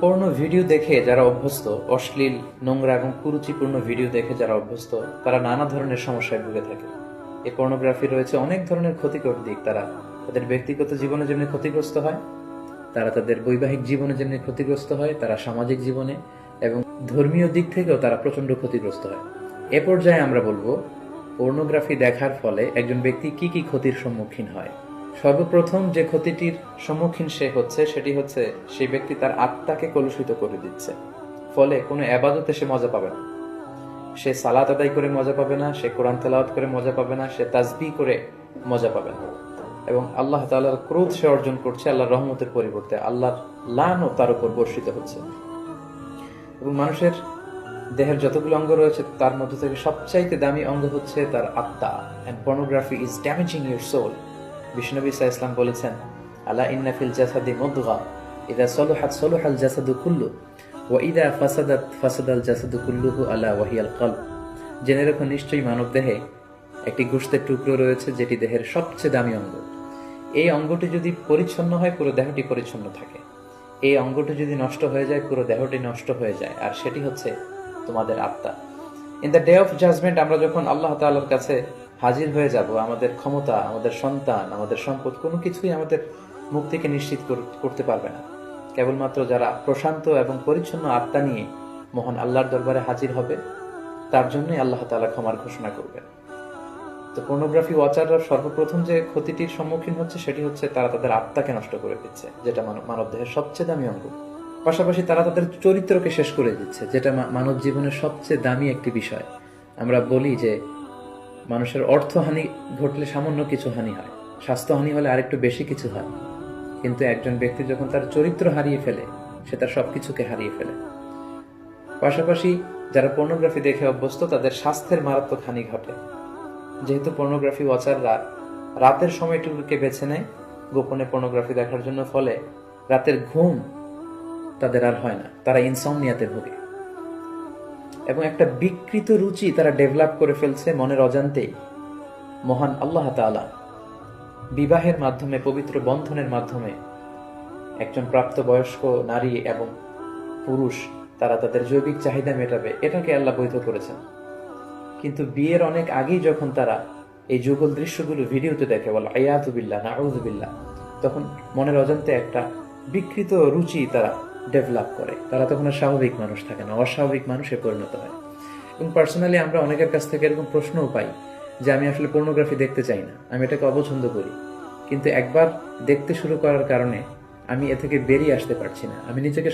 পর্ণ video দেখে যারা অভ্যস্ত, অশ্লীল, নোংরা এবং কুরুচিপূর্ণ ভিডিও দেখে যারা অভ্যস্ত, তারা নানা ধরনের সমস্যায় ভুগে থাকে। এই পর্নোগ্রাফি রয়েছে অনেক ধরনের ক্ষতিকর দিক। তারা তাদের ব্যক্তিগত জীবনে যেমনি ক্ষতিগ্রস্ত হয়, তারা তাদের বৈবাহিক জীবনে যেমনি ক্ষতিগ্রস্ত হয়, তারা সামাজিক জীবনে এবং ধর্মীয় দিক থেকেও তারা প্রচন্ড ক্ষতিগ্রস্ত হয়। এ পর্যায়ে আমরা বলবো পর্নোগ্রাফি দেখার ফলে একজন ব্যক্তি কি কি ক্ষতির সম্মুখীন হয়। সর্বপ্রথম যে ক্ষতিটির সম্মুখীন সে হচ্ছে সেটি হচ্ছে সেই ব্যক্তি তার আত্মাকে কলুষিত করে দিচ্ছে। ফলে কোনো আবাদতে সে মজা পাবে না, সে সালাত আদায় করে মজা পাবে না, সে কোরআন তেলাওয়াত করে মজা পাবে না, সে তাসবিহ করে মজা পাবে না। এবং আল্লাহ তাআলার ক্রোধ সে অর্জন করছে আল্লাহর রহমতের পরিবর্তে, আল্লাহর লানও তার উপর বর্ষিত হচ্ছে। এবং মানুষের দেহের যতগুলো অঙ্গ রয়েছে তার মধ্যে থেকে সবচাইতে দামি অঙ্গ হচ্ছে তার আত্মা। And pornography is damaging your soul. Vishnu Isa Islam বলেছেন, আলা ইন্না ফিল জাসাদি মুদগা ইদা সলুহাত সলুহাল জাসাদু কুল্লু ওয়া ইদা ফাসাদাত ফাসাদাল জাসাদু কুল্লুহু আলা ওয়াহিয়াল কলব। জেনে রাখো, নিশ্চয়ই মানব দেহে একটি গোশতের টুকরো রয়েছে যেটি দেহের সবচেয়ে দামি অঙ্গ। এই অঙ্গটি যদি পরিচ্ছন্ন হয় পুরো দেহটি পরিচ্ছন্ন থাকে, এই অঙ্গটি যদি নষ্ট হয়ে যায় পুরো দেহটি নষ্ট হয়ে যায়, আর সেটি হচ্ছে তোমাদের আত্মা। In the day of judgement আমরা যখন আল্লাহ তাআলার কাছে হাজির হয়ে যাব, আমাদের ক্ষমতা, আমাদের সন্তান, আমাদের সম্পদ কোনো কিছুই আমাদের মুক্তিকে নিশ্চিত করতে পারবে না। কেবলমাত্র যারা প্রশান্ত এবং পরিচ্ছন্ন আত্মা নিয়ে মহান আল্লাহর দরবারে হাজির হবে, তার জন্যই আল্লাহ তাআলা ক্ষমার ঘোষণা করবেন। তো পর্নোগ্রাফি ওয়াচাররা সর্বপ্রথম যে ক্ষতিটির সম্মুখীন হচ্ছে সেটি হচ্ছে তারা তাদের আত্মাকে নষ্ট করে দিচ্ছে, যেটা মানব দেহের সবচেয়ে দামি অঙ্গ। পাশাপাশি তারা তাদের চরিত্রকে শেষ করে দিচ্ছে, যেটা মানব জীবনের সবচেয়ে দামি একটি বিষয়। আমরা বলি যে মানুষের অর্থহানি ঘটলে সামান্য কিছু হানি হয়, স্বাস্থ্যহানি হলে আরেকটু বেশি কিছু হয়, কিন্তু একজন ব্যক্তি যখন তার চরিত্র হারিয়ে ফেলে সে তার সবকিছুকে হারিয়ে ফেলে। পাশাপাশি যারা পর্নোগ্রাফি দেখে অভ্যস্ত তাদের স্বাস্থ্যের মারাত্মক হানি ঘটে, যেহেতু পর্নোগ্রাফি ওয়াচাররা রাতের সময়টুকুকে বেছে নেয় গোপনে পর্নোগ্রাফি দেখার জন্য। ফলে রাতের ঘুম তাদের আর হয় না, তারা ইনসমনিয়াতে ভোগে এবং একটা বিকৃত রুচি তারা ডেভেলপ করে ফেলছে মনের অজান্তেই। মহান আল্লাহ তাআলা বিবাহের মাধ্যমে, পবিত্র বন্ধনের মাধ্যমে একজন প্রাপ্তবয়স্ক নারী এবং পুরুষ তারা তাদের জৈবিক চাহিদা মেটাবে, এটাকে আল্লাহ বৈধ করেছেন। কিন্তু বিয়ের অনেক আগেই যখন তারা এই যুগল দৃশ্যগুলো ভিডিওতে দেখে, বলে আয়াতু বিল্লাহ, নাউযু বিল্লাহ, তখন মনের অজান্তে একটা বিকৃত রুচি তারা ডেভেলপ করে। তারা তখন আর স্বাভাবিক মানুষ থাকে না, অস্বাভাবিক মানুষে পরিণত হয়। এবং পার্সোনালি আমরা অনেকের কাছ থেকে এরকম প্রশ্নও পাই যে আমি আসলে পর্নোগ্রাফি দেখতে চাই না, আমি এটাকে অপছন্দ করি, কিন্তু একবার দেখতে শুরু করার কারণে আমি এ থেকে বেরিয়ে আসতে পারছি না, আমি নিজেকে